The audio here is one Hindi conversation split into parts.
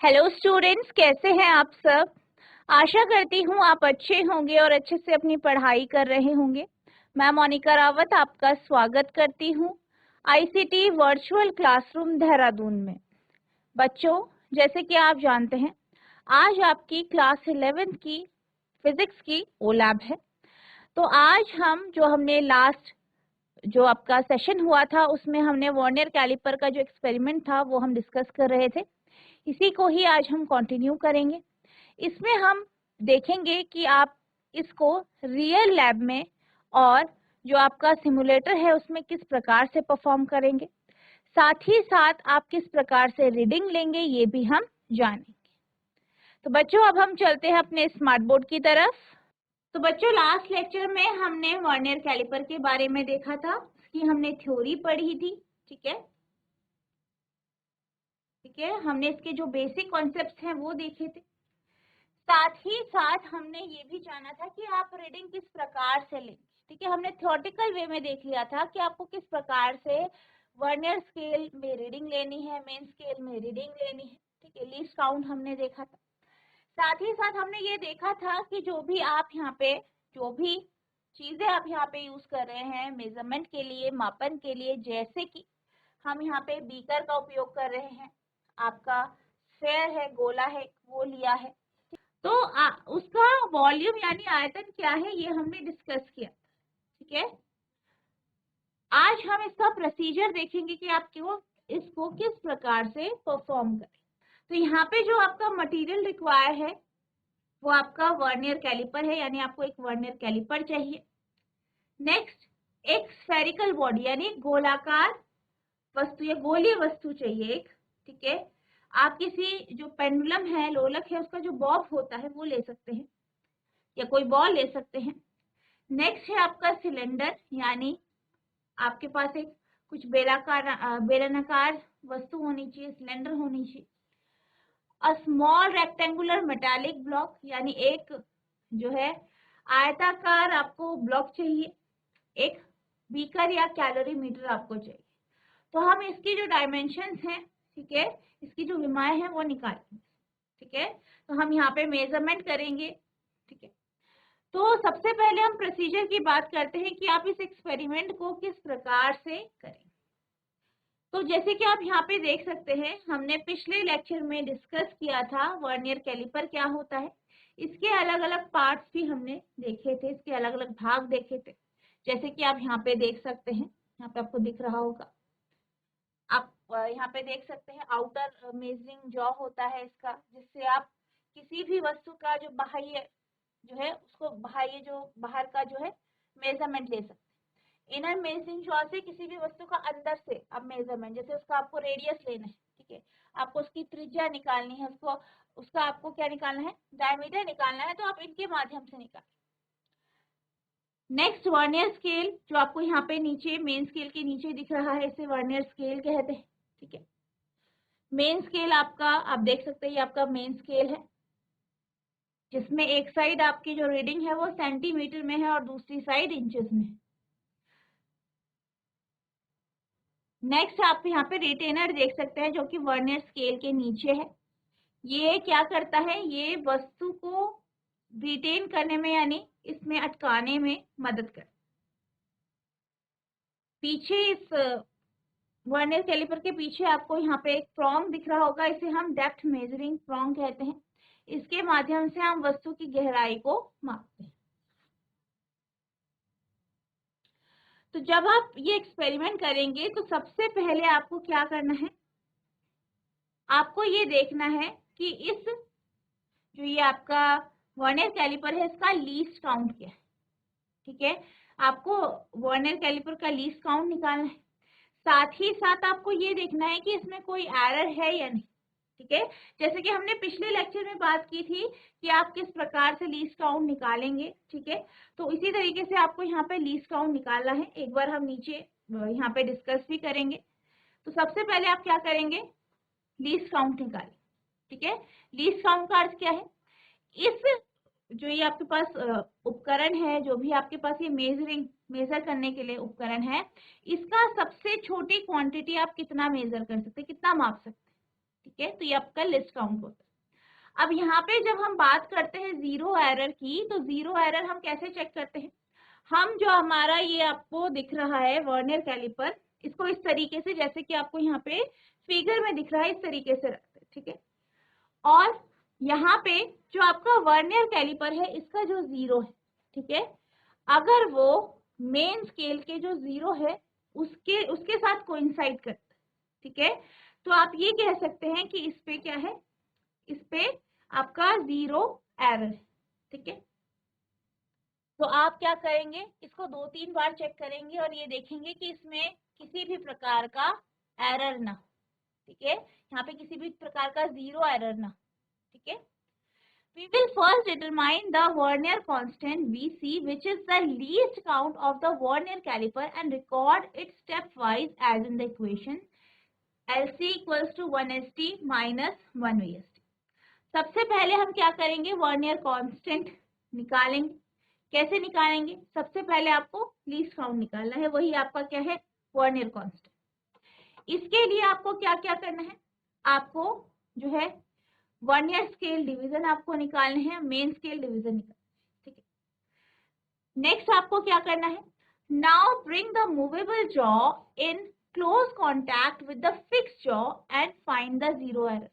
हेलो स्टूडेंट्स, कैसे हैं आप सब। आशा करती हूँ आप अच्छे होंगे और अच्छे से अपनी पढ़ाई कर रहे होंगे। मैं मोनिका रावत आपका स्वागत करती हूँ आईसीटी वर्चुअल क्लासरूम देहरादून में। बच्चों, जैसे कि आप जानते हैं, आज आपकी क्लास 11th की फिजिक्स की ओ लैब है। तो आज हम हमने लास्ट जो आपका सेशन हुआ था उसमें हमने वर्नियर कैलिपर का जो एक्सपेरिमेंट था वो हम डिस्कस कर रहे थे। इसी को ही आज हम कंटिन्यू करेंगे। इसमें हम देखेंगे कि आप इसको रियल लैब में और जो आपका सिमुलेटर है उसमें किस प्रकार से परफॉर्म करेंगे, साथ ही साथ आप किस प्रकार से रीडिंग लेंगे ये भी हम जानेंगे। तो बच्चों, अब हम चलते हैं अपने स्मार्ट बोर्ड की तरफ। तो बच्चों, लास्ट लेक्चर में हमने वर्नियर कैलिपर के बारे में देखा था, उसकी हमने थ्योरी पढ़ी थी। ठीक है, हमने इसके जो बेसिक कॉन्सेप्ट्स हैं वो देखे थे। साथ ही साथ हमने ये भी जाना था कि आप रीडिंग किस प्रकार से लेंगे। ठीक है, हमने थ्योरेटिकल वे में देख लिया था कि आपको किस प्रकार से वर्नियर स्केल में रीडिंग लेनी है, मेन स्केल में रीडिंग लेनी है। ठीक है, लीस्ट काउंट हमने देखा था। साथ ही साथ हमने ये देखा था कि जो भी चीजें आप यहाँ पे यूज कर रहे हैं मेजरमेंट के लिए, मापन के लिए, जैसे कि हम यहाँ पे बीकर का उपयोग कर रहे हैं, आपका स्फेयर है, गोला है, वो लिया है। तो उसका वॉल्यूम यानी आयतन क्या है ये हमने डिस्कस किया। ठीक है, आज हम इसका प्रोसीजर देखेंगे कि आप इसको किस प्रकार से परफॉर्म करें। तो यहाँ पे जो आपका मटेरियल रिक्वायर है वो आपका वर्नियर कैलिपर है, यानी आपको एक वर्नियर कैलिपर चाहिए। नेक्स्ट, एक स्फेरिकल बॉडी यानी गोलाकार वस्तु या गोलीय वस्तु चाहिए एक। ठीक है, आप किसी जो पेंडुलम है, लोलक है, उसका जो बॉब होता है वो ले सकते हैं या कोई बॉल ले सकते हैं। नेक्स्ट है आपका सिलेंडर, यानी आपके पास एक कुछ बेलनाकार वस्तु होनी चाहिए, सिलेंडर होनी चाहिए। A small rectangular metallic block, यानी एक जो है आयताकार आपको ब्लॉक चाहिए। एक बीकर या कैलोरीमीटर आपको चाहिए। तो हम इसकी जो डायमेंशंस हैं, ठीक है, इसकी जो विमाएं हैं वो निकालेंगे। ठीक है, तो हम यहाँ पे मेजरमेंट करेंगे। ठीक है, तो सबसे पहले हम प्रोसीजर की बात करते हैं कि आप इस एक्सपेरिमेंट को किस प्रकार से करें। तो जैसे कि आप यहाँ पे देख सकते हैं, हमने पिछले लेक्चर में डिस्कस किया था वर्नियर कैलिपर क्या होता है। इसके अलग अलग पार्ट्स भी हमने देखे थे, इसके अलग अलग भाग देखे थे। जैसे कि आप यहाँ पे देख सकते हैं, यहाँ पे आपको दिख रहा होगा, आप यहाँ पे देख सकते हैं आउटर मेजरिंग जॉ होता है इसका, जिससे आप किसी भी वस्तु का जो बाह्य जो है उसको बाह्य जो बाहर का जो है मेजरमेंट ले सकते हैं। इनर मेजरिंग जॉ से किसी भी वस्तु का अंदर से अब मेजरमेंट, जैसे उसका आपको रेडियस लेना है, ठीक है, आपको उसकी त्रिज्या निकालनी है, उसका आपको क्या निकालना है, डायमीटर निकालना है, तो आप इनके माध्यम से निकालें। नेक्स्ट, वर्नियर स्केल, जो आपको यहाँ पे नीचे मेन स्केल के नीचे दिख रहा है, इसे वर्नियर स्केल कहते हैं। ठीक है, मेन स्केल आपका आप देख सकते हैं, ये आपका मेन स्केल है, जिसमें एक साइड आपकी जो रीडिंग है वो सेंटीमीटर में है और दूसरी साइड इंचेस में है। नेक्स्ट, आप यहाँ पे रिटेनर देख सकते हैं जो कि वर्नियर स्केल के नीचे है। ये क्या करता है, ये वस्तु को रिटेन करने में यानी इसमें अटकाने में मदद कर। पीछे इस वर्नियर कैलिपर के पीछे आपको यहाँ पे एक प्रोंग दिख रहा होगा, इसे हम डेप्थ मेजरिंग प्रोंग कहते हैं। इसके माध्यम से हम वस्तु की गहराई को मापते हैं। तो जब आप ये एक्सपेरिमेंट करेंगे तो सबसे पहले आपको क्या करना है, आपको ये देखना है कि इस जो ये आपका वर्नियर कैलिपर है इसका लीस्ट काउंट क्या है। ठीक है, आपको वर्नियर कैलिपर का लीस्ट काउंट निकालना है। साथ ही साथ आपको ये देखना है कि इसमें कोई एरर है या नहीं। ठीक है, जैसे कि हमने पिछले लेक्चर में बात की थी कि आप किस प्रकार से लीस्ट काउंट निकालेंगे। ठीक है, तो इसी तरीके से आपको यहाँ पे लीस्ट काउंट निकालना है। एक बार हम नीचे यहाँ पे डिस्कस भी करेंगे। तो सबसे पहले आप क्या करेंगे, लीस्ट काउंट निकालें। ठीक है, लीस्ट काउंट का अर्थ क्या है, इस जो ये आपके पास उपकरण है, जो भी आपके पास ये मेजर करने के लिए उपकरण है, इसका सबसे छोटी क्वांटिटी आप कितना मेजर कर सकते हैं, कितना माप सकते हैं। ठीक ठीक है, तो ये आपका लिस्ट काउंट होता है। अब यहाँ पे जब हम बात करते हैं जीरो एरर की, तो जीरो एरर हम कैसे चेक करते हैं? हम जो हमारा ये आपको दिख रहा है वर्नियर कैलिपर, इसको इस तरीके से, जैसे कि आपको यहाँ पे फिगर में दिख रहा है, इस तरीके से रखते हैं, ठीक है। और यहाँ पे जो आपका वर्नियर कैलिपर है, इसका जो जीरो है, ठीक है, अगर वो मेन स्केल के जो जीरो है उसके साथ कोइंसाइड करता है, ठीक है, तो आप ये कह सकते हैं कि इस पे क्या है, इस पे आपका जीरो एरर है, ठीक है। तो आप क्या करेंगे, इसको 2-3 बार चेक करेंगे और ये देखेंगे कि इसमें किसी भी प्रकार का एरर ना, ठीक है, यहाँ पे किसी भी प्रकार का जीरो एरर ना, ठीक है। We will first determine the Vernier constant Vc, which is the least count of the Vernier caliper, and record it stepwise as in the equation LC equals to 1ST minus 1VST. सबसे पहले हम क्या करेंगे, वर्नियर कांस्टेंट निकालेंगे। कैसे निकालेंगे? सबसे पहले आपको लीस्ट काउंट निकालना है, वही आपका क्या है, वर्नियर कांस्टेंट। इसके लिए आपको क्या क्या करना है, आपको जो है वर्नियर स्केल डिवीजन आपको निकालने हैं, मेन स्केल डिवीजन निकालना है, ठीक है। नेक्स्ट आपको क्या करना है, now bring the movable jaw in close contact with the fixed jaw and find the zero error.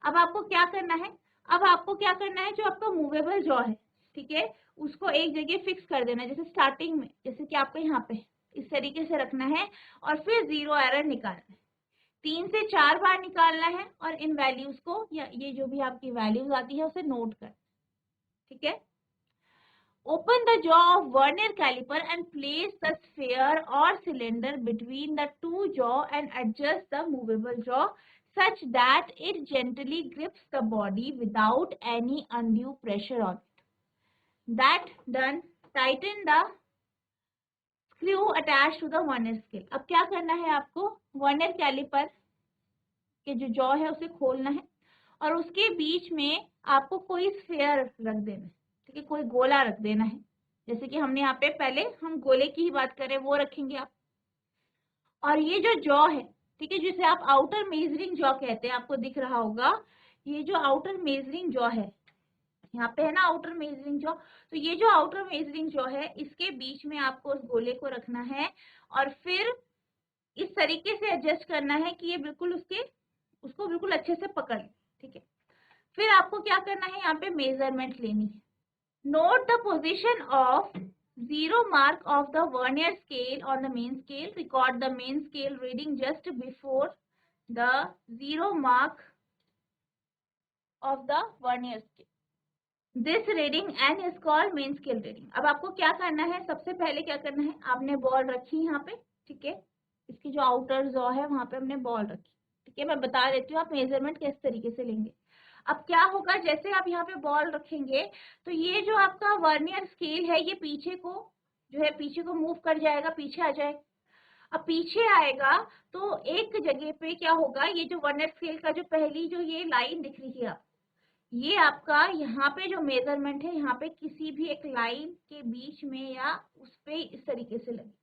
अब आपको क्या करना है, अब आपको क्या करना है, जो आपका मूवेबल जॉ है, ठीक है, उसको एक जगह फिक्स कर देना है, जैसे स्टार्टिंग में, जैसे कि आपको यहाँ पे इस तरीके से रखना है और फिर जीरो एरर निकालना है। 3 से 4 बार निकालना है और इन वैल्यूज को, या ये जो भी आपकी वैल्यूज आती है उसे नोट कर, ठीक है। Open the jaw of vernier calliper and place the sphere और cylinder between the two jaw and adjust the movable jaw such that it gently grips the body without any undue pressure on it. That done, tighten the screw attached to the vernier scale. अब क्या करना है आपको, वर्नियर कैलिपर के जो जॉ है उसे खोलना है और उसके बीच में आपको कोई स्फीयर रख देना है, ठीक है, कोई गोला रख देना है। जैसे कि हमने यहाँ पे पहले हम गोले की ही बात करें, वो रखेंगे आप। और ये जो जॉ है, ठीक है, जिसे आप आउटर मेजरिंग जॉ कहते हैं, आपको दिख रहा होगा ये जो आउटर मेजरिंग जॉ है, यहाँ पे है ना आउटर मेजरिंग जॉ, तो ये जो आउटर मेजरिंग जॉ है, इसके बीच में आपको उस गोले को रखना है और फिर इस तरीके से एडजस्ट करना है कि ये बिल्कुल उसको बिल्कुल अच्छे से पकड़ ले, ठीक है। फिर आपको क्या करना है, यहाँ पे मेजरमेंट लेनी है। Note the position of zero mark of the vernier scale on the main scale. Record the main scale reading just before the zero mark of the vernier scale. This reading n is called main scale reading. अब आपको क्या करना है, सबसे पहले क्या करना है, आपने बॉल रखी यहाँ पे, ठीक है, इसकी जो आउटर जॉ है वहां पे हमने बॉल रखी, ठीक है। मैं बता देती हूँ आप मेजरमेंट किस तरीके से लेंगे। अब क्या होगा, जैसे आप यहाँ पे बॉल रखेंगे तो ये जो आपका वर्नियर स्केल है, ये पीछे को जो है, पीछे को मूव कर जाएगा, पीछे आ जाएगा। अब पीछे आएगा तो एक जगह पे क्या होगा, ये जो वर्नियर स्केल का जो पहली जो ये लाइन दिख रही है आप, ये आपका यहाँ पे जो मेजरमेंट है, यहाँ पे किसी भी एक लाइन के बीच में या उस पे इस तरीके से लगे।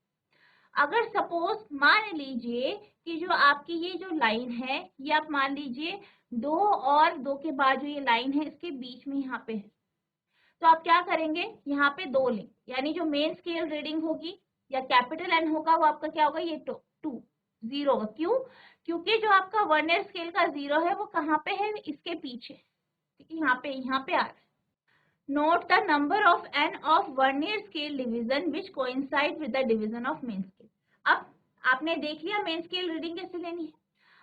अगर सपोज मान लीजिए कि जो आपकी ये जो लाइन है, ये आप मान लीजिए 2 और 2 के बाद जो ये लाइन है इसके बीच में यहाँ पे है, तो आप क्या करेंगे, यहाँ पे 2 लें, यानी जो मेन स्केल रीडिंग होगी या कैपिटल एन होगा वो आपका क्या होगा, ये 2 0 होगा। क्यों? क्योंकि जो आपका वर्नियर स्केल का 0 है वो कहाँ पे है, इसके पीछे, ठीक है, यहाँ पे आ रहा है। Note the number of n of vernier scale division which coincide with the division of main scale. अब आपने देख लिया मेन स्केल रीडिंग कैसे लेनी है।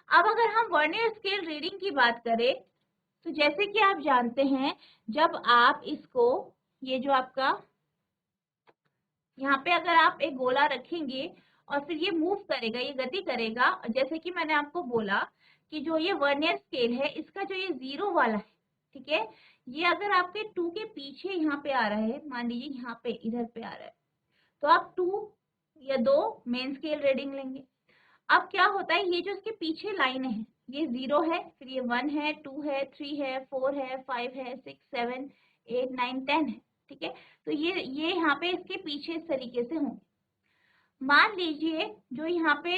अब अगर हम वर्नियर स्केल रीडिंग की बात करें तो जैसे कि आप जानते हैं, जब आप इसको, ये जो आपका यहाँ पे अगर आप एक गोला रखेंगे और फिर ये मूव करेगा, ये गति करेगा, जैसे कि मैंने आपको बोला कि जो ये वर्नियर स्केल है इसका जो ये 0 वाला है, ठीक है, ये अगर आपके 2 के पीछे यहाँ पे आ रहा है, मान लीजिए यहाँ पे इधर पे आ रहा है, तो आप 2 या 2 मेन स्केल रीडिंग लेंगे। अब क्या होता है, ये जो इसके पीछे लाइन है, ये 0 है, फिर ये 1 है, 2 है, 3 है, 4 है, 5 है, 6 7 8 9 10 है, ठीक है। तो ये यहाँ पे इसके पीछे इस तरीके से होंगे। मान लीजिए जो यहाँ पे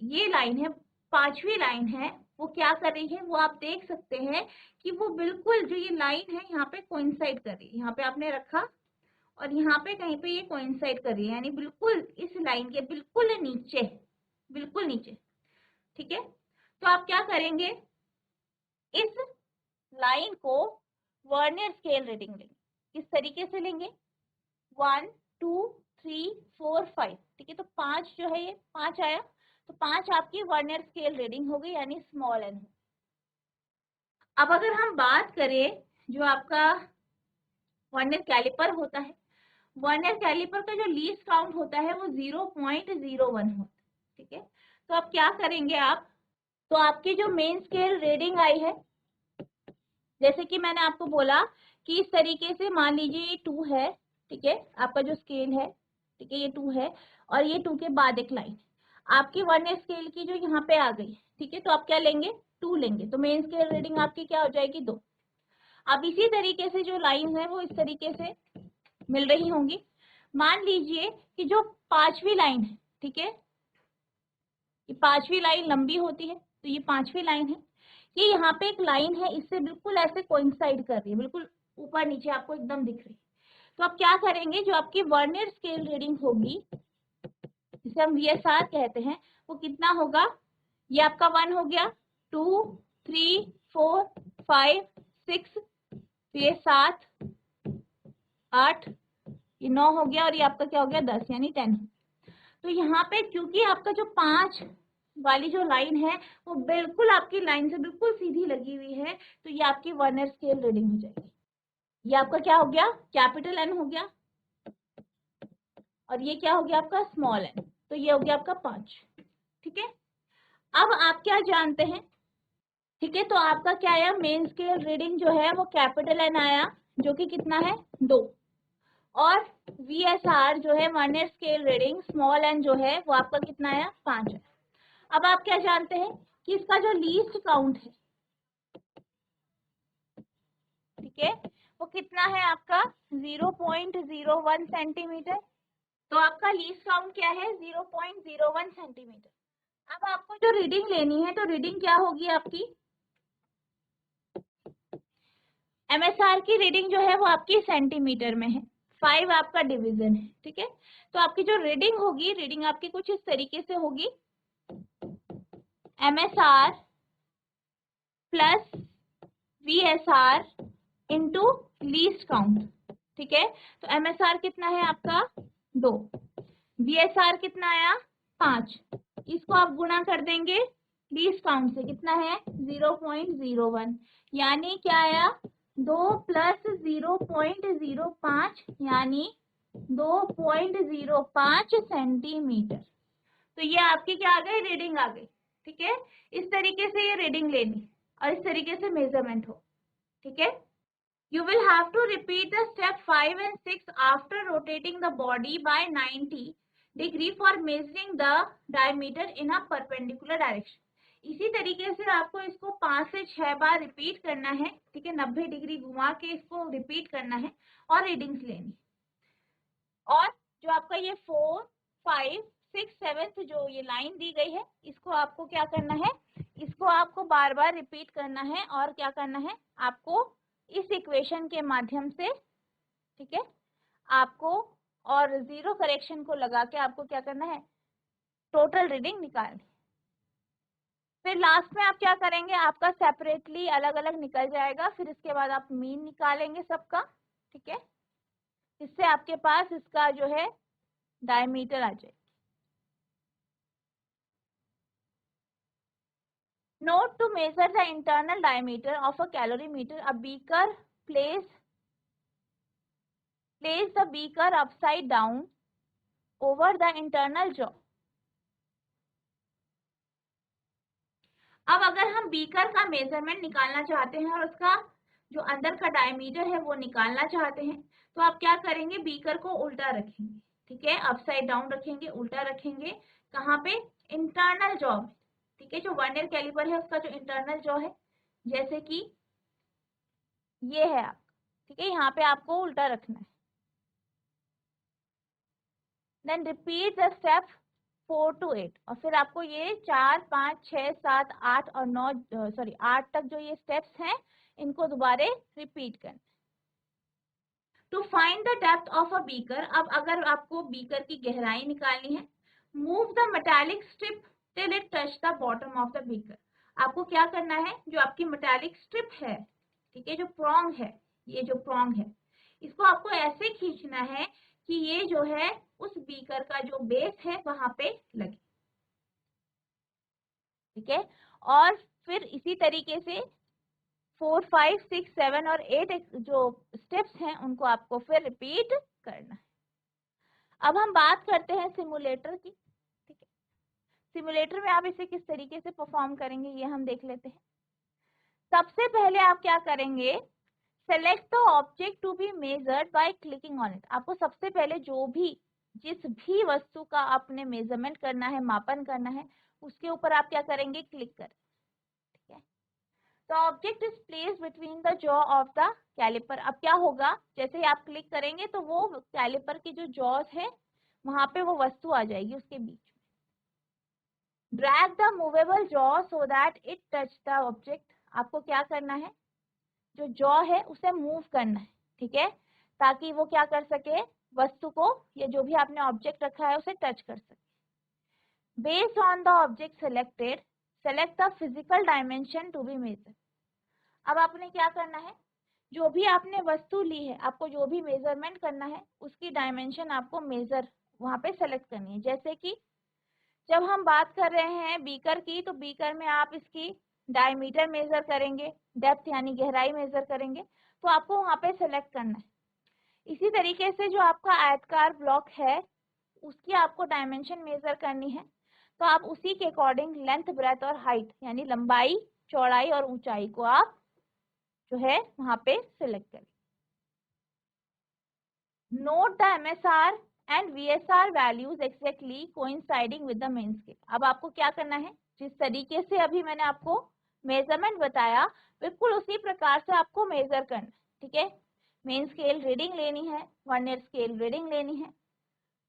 ये लाइन है, 5वीं लाइन है, वो क्या कर रही है, वो आप देख सकते हैं कि वो बिल्कुल जो ये लाइन है यहाँ पे कोइंसाइड कर रही है। यहाँ पे आपने रखा और यहाँ पे कहीं पे ये कोइंसाइड कर रही है, यानी बिल्कुल इस लाइन के बिल्कुल नीचे, बिल्कुल नीचे। ठीक है, तो आप क्या करेंगे, इस लाइन को वर्नियर स्केल रीडिंग लेंगे। किस तरीके से लेंगे, 1 2 3 4 5। ठीक है, तो 5 जो है, ये 5 आया, तो 5 आपकी वर्नियर स्केल रीडिंग हो गई, यानी स्मॉल एन। अब अगर हम बात करें जो आपका वर्नियर कैलिपर होता है, वर्नियर कैलिपर का जो लीस्ट काउंट होता है वो 0.01 होता है। ठीक है, तो अब क्या करेंगे आप, तो आपकी जो मेन स्केल रीडिंग आई है, जैसे कि मैंने आपको बोला कि इस तरीके से मान लीजिए ये 2 है। ठीक है, आपका जो स्केल है, ठीक है, ये 2 है और ये 2 के बाद एक लाइन आपकी वर्नियर स्केल की जो यहाँ पे आ गई। ठीक है, तो आप क्या लेंगे, 2 लेंगे, तो मेन स्केल रीडिंग आपकी क्या हो जाएगी, 2। अब इसी तरीके से जो लाइन है वो इस तरीके से मिल रही होंगी। मान लीजिए कि जो 5वीं लाइन है, ठीक है, ये 5वीं लाइन लंबी होती है, तो ये 5वीं लाइन है, ये यहाँ पे एक लाइन है, इससे बिल्कुल ऐसे कोइंसाइड कर रही है, बिल्कुल ऊपर नीचे आपको एकदम दिख रही है। तो आप क्या करेंगे, जो आपकी वर्नियर स्केल रीडिंग होगी, जिसे हम VSR कहते हैं, वो कितना होगा, ये आपका 1 हो गया, 2 3 4 5 6, तो ये 7 8, ये 9 हो गया और ये आपका क्या हो गया, 10, यानी 10। तो यहाँ पे क्योंकि आपका जो 5 वाली जो लाइन है वो बिल्कुल आपकी लाइन से बिल्कुल सीधी लगी हुई है, तो ये आपकी वर्नियर स्केल रीडिंग हो जाएगी। ये आपका क्या हो गया, कैपिटल N हो गया, और ये क्या हो गया आपका स्मॉल n, तो ये हो गया आपका 5। ठीक है, अब आप क्या जानते हैं, ठीक है, तो आपका क्या आया, मेन स्केल रीडिंग जो है वो कैपिटल N आया, जो कि कितना है, 2, और VSR जो है vernier scale reading small n जो है वो आपका कितना आया, 5 है। अब आप क्या जानते हैं कि इसका जो लीस्ट काउंट है, ठीक है, वो कितना है आपका, 0.01 सेंटीमीटर। तो आपका लीस्ट काउंट क्या है, 0.01 सेंटीमीटर। अब आपको जो रीडिंग लेनी है, तो रीडिंग क्या होगी आपकी, MSR की रीडिंग जो है वो आपकी सेंटीमीटर में है, 5 आपका डिवीजन है। ठीक है, तो आपकी जो रीडिंग होगी, रीडिंग आपकी कुछ इस तरीके से होगी, MSR plus VSR into least count. ठीक है, तो MSR कितना है आपका, 2, VSR कितना आया, 5, इसको आप गुणा कर देंगे लीस्ट काउंट से, कितना है, 0.01, यानी क्या आया, 2 प्लस 0.05, यानी 2.05 सेंटीमीटर। तो ये आपकी क्या आ गई, रीडिंग आ गई। ठीक है, इस तरीके से ये रीडिंग लेनी और इस तरीके से मेजरमेंट हो। ठीक है, you will have to repeat the step 5 and 6 after rotating the body by 90 degree for measuring the diameter in a perpendicular direction। इसी तरीके से आपको इसको 5 से 6 बार रिपीट करना है। ठीक है, 90 डिग्री घुमा के इसको रिपीट करना है और रीडिंग्स लेनी। और जो आपका ये 4 5 6 7 जो ये लाइन दी गई है, इसको आपको क्या करना है, इसको आपको बार बार रिपीट करना है और क्या करना है आपको, इस इक्वेशन के माध्यम से, ठीक है, आपको और जीरो करेक्शन को लगा के आपको क्या करना है, टोटल रीडिंग निकालनी। फिर लास्ट में आप क्या करेंगे, आपका सेपरेटली अलग अलग निकल जाएगा, फिर इसके बाद आप मीन निकालेंगे सबका। ठीक है, इससे आपके पास इसका जो है डायमीटर आ जाएगा। Note to measure the internal diameter of a calorimeter. A beaker, place the beaker upside down over the internal jaw. अब अगर हम बीकर का मेजरमेंट निकालना चाहते हैं और उसका जो अंदर का डायमीटर है वो निकालना चाहते हैं, तो आप क्या करेंगे, बीकर को उल्टा रखेंगे। ठीक है, अपसाइड डाउन रखेंगे, उल्टा रखेंगे, कहाँ पे, इंटरनल जॉ में। ठीक है, जो वर्नियर कैलिपर है उसका जो इंटरनल जॉ है, जैसे कि ये है आप, ठीक है, यहाँ पे आपको उल्टा रखना है। Then repeat the step 4 to 8, और फिर आपको ये 4, 5, 6, 7, 8 और 9 सॉरी 8 तक जो ये स्टेप्स हैं इनको दोबारे रिपीट करना। To find the depth of a beaker, अब अगर आपको बीकर की गहराई निकालनी है, move the metallic strip till it touch the bottom of the beaker. आपको क्या करना है, जो आपकी मेटालिक स्ट्रिप है, ठीक है, जो प्रोंग है, ये जो प्रोंग है, इसको आपको ऐसे खींचना है कि ये जो है उस बीकर का जो बेस है वहां पे लगे, ठीक है। और फिर इसी तरीके से 4, 5, 6, 7 और 8 जो स्टेप्स हैं उनको आपको फिर रिपीट करना है। अब हम बात करते हैं सिमुलेटर की, ठीक है। सिमुलेटर में आप इसे किस तरीके से परफॉर्म करेंगे ये हम देख लेते हैं। सबसे पहले आप क्या करेंगे, select the object to be measured by clicking on it. आपको सबसे पहले जिस भी वस्तु का आपने मेजरमेंट करना है, मापन करना है, उसके ऊपर आप क्या करेंगे, क्लिक करें, ठीक है। तो object is placed between the jaw of the caliper. अब क्या होगा, जैसे ही आप क्लिक करेंगे तो वो कैलिपर की जो जॉज है वहां पे वो वस्तु आ जाएगी उसके बीच में। Drag the movable jaw so that it touch the object. आपको क्या करना है, जो जॉ है उसे मूव करना है, ठीक है, ताकि वो क्या कर सके, वस्तु को, या जो भी आपने ऑब्जेक्ट रखा है उसे टच कर सके। Based on the object selected, select the physical dimension to be measured. अब आपने क्या करना है, जो भी आपने वस्तु ली है, आपको जो भी मेजरमेंट करना है उसकी डायमेंशन आपको मेजर वहां पे सेलेक्ट करनी है। जैसे कि जब हम बात कर रहे हैं बीकर की, तो बीकर में आप इसकी डायमीटर मेजर करेंगे, डेप्थ यानी गहराई मेजर करेंगे, तो आपको वहां पे सेलेक्ट करना है। इसी तरीके से जो आपका आयतकार ब्लॉक है उसकी आपको डायमेंशन मेजर करनी है, तो आप उसी के अकॉर्डिंग लेंथ, ब्रेथ और हाइट यानी लंबाई, चौड़ाई और ऊंचाई को आप जो है वहां पे सिलेक्ट करें। Note the MSR and VSR values exactly coinciding with the main scale. अब आपको क्या करना है, जिस तरीके से अभी मैंने आपको मेजरमेंट बताया बिल्कुल उसी प्रकार से आपको मेजर करना है, ठीक है। मेन स्केल रीडिंग लेनी है, वर्नियर स्केल रीडिंग लेनी है।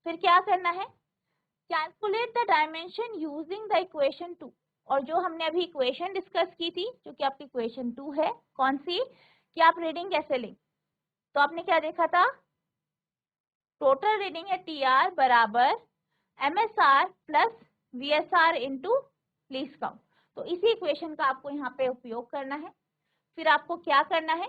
फिर क्या करना है, calculate the dimension using the equation 2। और जो हमने अभी इक्वेशन डिस्कस की थी, जो कि आपकी इक्वेशन 2 है, कौन सी, कि आप रीडिंग कैसे लेंगे, तो आपने क्या देखा था, टोटल रीडिंग है टीआर बराबर MSR plus VSR into least count. तो इसी इक्वेशन का आपको यहाँ पे उपयोग करना है। फिर आपको क्या करना है,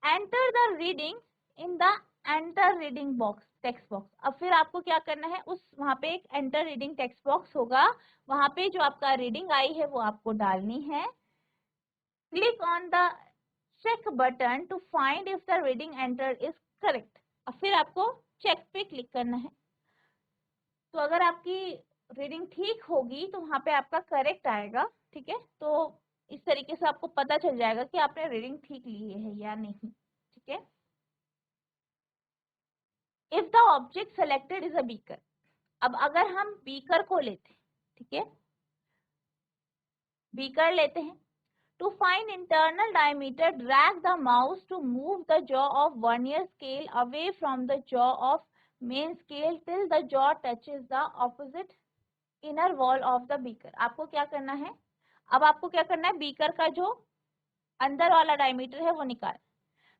enter the reading in the enter reading box, text box. अब फिर आपको क्या करना है, उस वहां पे एक एंटर रीडिंग टेक्स्ट बॉक्स होगा, वहां पे जो आपका रीडिंग आई है वो आपको डालनी है। Click on the check button to find if the reading enter is correct. और फिर आपको चेक पे क्लिक करना है। तो अगर आपकी रीडिंग ठीक होगी तो वहां पे आपका करेक्ट आएगा, ठीक है। तो इस तरीके से आपको पता चल जाएगा कि आपने रीडिंग ठीक ली है या नहीं, ठीक है। If the object selected is a beaker, अब अगर हम बीकर को लेते हैं, ठीक है, बीकर लेते हैं, to find internal diameter drag the mouse to move the jaw of vernier scale away from the jaw of main scale till the jaw touches the opposite inner wall of the beaker। आपको क्या करना है, अब आपको क्या करना है, बीकर का जो अंदर वाला डायमीटर है वो निकाल।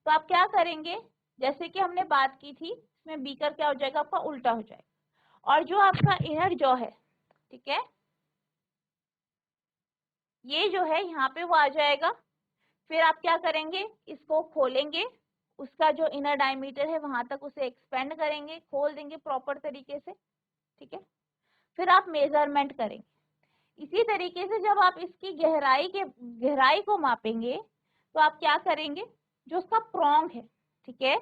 तो आप क्या करेंगे, जैसे कि हमने बात की थी, इसमें बीकर क्या हो जाएगा, आपका उल्टा हो जाएगा, और जो आपका इनर जॉ है, ठीक है, ये जो है यहाँ पे वो आ जाएगा। फिर आप क्या करेंगे, इसको खोलेंगे, उसका जो इनर डायमीटर है वहां तक उसे एक्सपेंड करेंगे, खोल देंगे प्रॉपर तरीके से, ठीक है। फिर आप मेजरमेंट करेंगे। इसी तरीके से जब आप इसकी गहराई को मापेंगे तो आप क्या करेंगे, जो उसका प्रोंग है, ठीक है,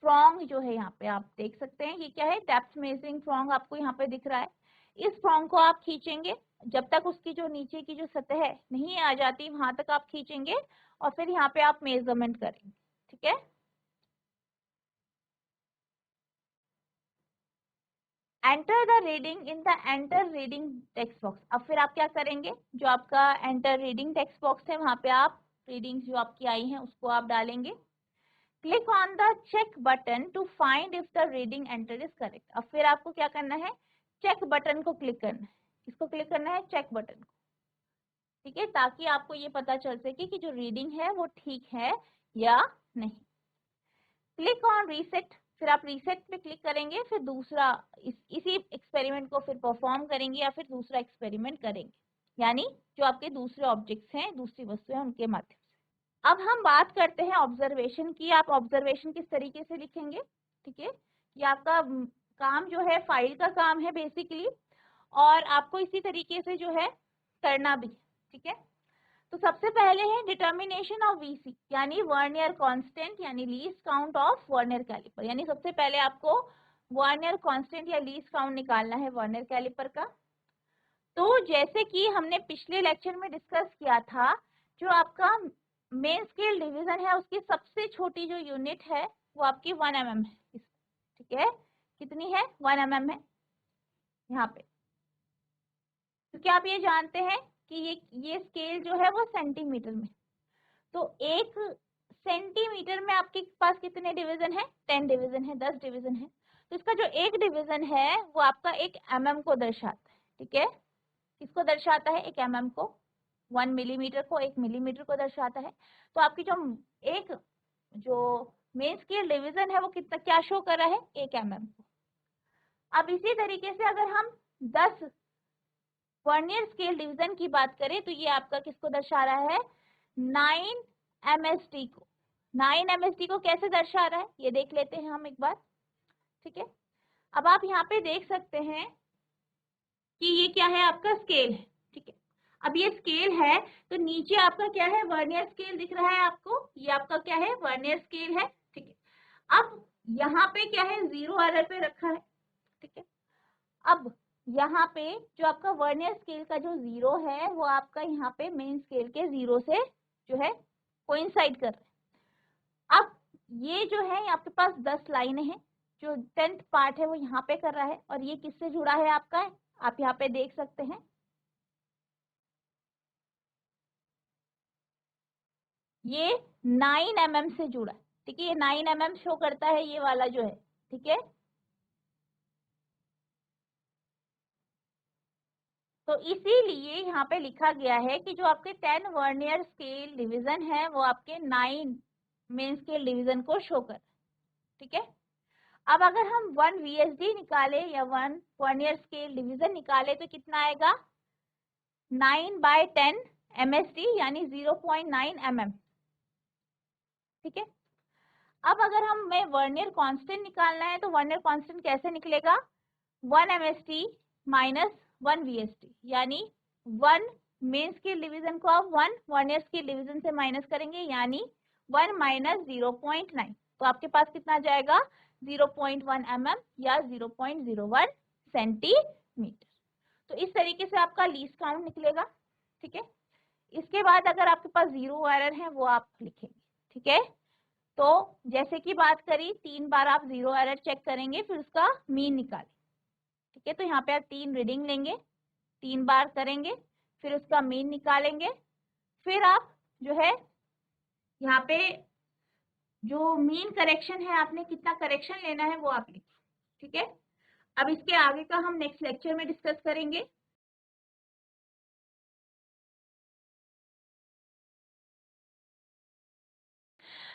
प्रोंग जो है यहाँ पे आप देख सकते हैं, ये क्या है, डेप्थ मेजरिंग प्रोंग आपको यहाँ पे दिख रहा है। इस प्रोंग को आप खींचेंगे, जब तक उसकी जो नीचे की जो सतह है नहीं आ जाती वहां तक आप खींचेंगे, और फिर यहाँ पे आप मेजरमेंट करेंगे, ठीक है। Enter the reading in the enter reading text box. अब फिर आप क्या करेंगे, जो आपका एंटर रीडिंग टेक्स्ट बॉक्स है वहां पे आप रीडिंग्स जो आपकी आई हैं उसको आप डालेंगे। Click on the check button to find if the reading enter is correct. अब फिर आपको क्या करना है, चेक बटन को क्लिक करना है। किसको क्लिक करना है? चेक बटन को, ठीक है, ताकि आपको ये पता चल सके कि जो रीडिंग है वो ठीक है या नहीं। क्लिक ऑन रीसेट, फिर आप रीसेट पे क्लिक करेंगे, फिर दूसरा इसी एक्सपेरिमेंट को फिर परफॉर्म करेंगे या फिर दूसरा एक्सपेरिमेंट करेंगे, यानी जो आपके दूसरे ऑब्जेक्ट्स हैं, दूसरी वस्तुएं हैं, उनके माध्यम से। अब हम बात करते हैं ऑब्जर्वेशन की। आप ऑब्जर्वेशन किस तरीके से लिखेंगे? ठीक है, ये आपका काम जो है फाइल का काम है बेसिकली, और आपको इसी तरीके से जो है करना भी, ठीक है। तो सबसे पहले है डिटर्मिनेशन ऑफ वीसी, यानी वर्नियर कांस्टेंट, यानी least count of vernier caliper, यानी सबसे पहले आपको वर्नियर कांस्टेंट या लीस्ट काउंट निकालना है वर्नियर कैलिपर का। तो जैसे कि हमने पिछले लेक्चर में डिस्कस किया था, जो आपका मेन स्केल डिवीजन है उसकी सबसे छोटी जो यूनिट है वो आपकी 1 mm है, ठीक है। कितनी है? 1 mm है यहाँ पे, क्योंकि आप ये जानते हैं कि ये स्केल जो है वो सेंटीमीटर में, तो 1 सेंटीमीटर में आपके पास कितने डिवीजन है? 10 डिवीजन है, 10 डिवीजन है। तो इसका जो एक डिवीजन है वो आपका 1 mm को दर्शाता है, ठीक है। किसको दर्शाता है? 1 mm को, 1 मिलीमीटर को 1 मिलीमीटर को दर्शाता है। तो आपकी जो मेन स्केल डिवीजन है वो कितना, क्या शो कर रहा है? 1 mm को। अब इसी तरीके से अगर हम 10 वर्नियर स्केल डिवीजन की बात करें तो ये आपका किसको दर्शा रहा है? 9 MSD को। 9 MSD को कैसे दर्शा रहा है ये देख लेते हैं हम एक बार, ठीक है। अब आप यहाँ पे देख सकते हैं कि ये क्या है? आपका स्केल है, ठीक है। अब ये स्केल है तो नीचे आपका क्या है? वर्नियर स्केल दिख रहा है आपको, ये आपका क्या है? वर्नियर स्केल है, ठीक है। अब यहाँ पे क्या है? 0 एरर पे रखा है, ठीक है। अब यहाँ पे जो आपका वर्नियर स्केल का जो 0 है वो आपका यहाँ पे मेन स्केल के 0 से जो है कोइंसाइड कर रहा है। अब ये जो है आपके पास 10 लाइनें हैं, जो 10th पार्ट है वो यहाँ पे कर रहा है, और ये किससे जुड़ा है आपका? आप यहाँ पे देख सकते हैं, ये 9 mm से जुड़ा है, ठीक है। ये 9 mm शो करता है ये वाला जो है, ठीक है। तो इसीलिए यहाँ पे लिखा गया है कि जो आपके 10 वर्नियर स्केल डिवीजन है वो आपके 9 मेन स्केल डिवीजन को शो कर, ठीक है। अब अगर हम 1 VSD निकाले या 1 वर्नियर स्केल डिवीजन निकाले तो कितना आएगा? 9/10 MSD, यानी 0.9 mm, ठीक है। अब अगर हमें वर्नियर कांस्टेंट निकालना है तो वर्नियर कांस्टेंट कैसे निकलेगा? 1 MSD माइनस 1 VSD, यानी 1 मेन स्केल डिवीजन को आप 1 वर्नियर स्केल डिवीजन से माइनस करेंगे, यानी 1 माइनस 0.9, तो आपके पास कितना जाएगा? 0.1 mm या 0.01 सेंटीमीटर। तो इस तरीके से आपका लीस्ट काउंट निकलेगा, ठीक है। इसके बाद अगर आपके पास 0 एरर है वो आप लिखेंगे, ठीक है। तो जैसे कि बात करी, 3 बार आप 0 एरर चेक करेंगे, फिर उसका मीन निकालें, ठीक है। तो यहाँ पे आप 3 रीडिंग लेंगे, 3 बार करेंगे, फिर उसका मीन निकालेंगे, फिर आप जो है यहाँ पे जो मीन करेक्शन है, आपने कितना करेक्शन लेना है वो आप लिखें, ठीक है। अब इसके आगे का हम नेक्स्ट लेक्चर में डिस्कस करेंगे।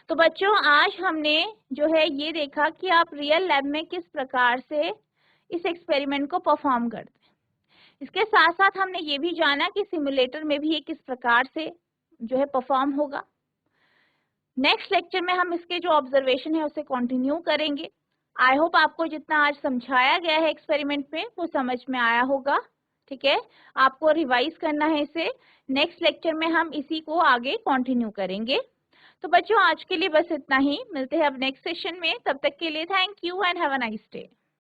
तो बच्चों आज हमने जो है ये देखा कि आप रियल लैब में किस प्रकार से इस एक्सपेरिमेंट को परफॉर्म करते हैं। इसके साथ साथ हमने ये भी जाना कि सिमुलेटर में भी ये किस प्रकार से जो है परफॉर्म होगा। नेक्स्ट लेक्चर में हम इसके जो ऑब्जर्वेशन है उसे कंटिन्यू करेंगे। आई होप आपको जितना आज समझाया गया है एक्सपेरिमेंट में वो समझ में आया होगा, ठीक है। आपको रिवाइज करना है इसे, नेक्स्ट लेक्चर में हम इसी को आगे कंटिन्यू करेंगे। तो बच्चों आज के लिए बस इतना ही, मिलते हैं अब नेक्स्ट सेशन में, तब तक के लिए thank you and have a nice day.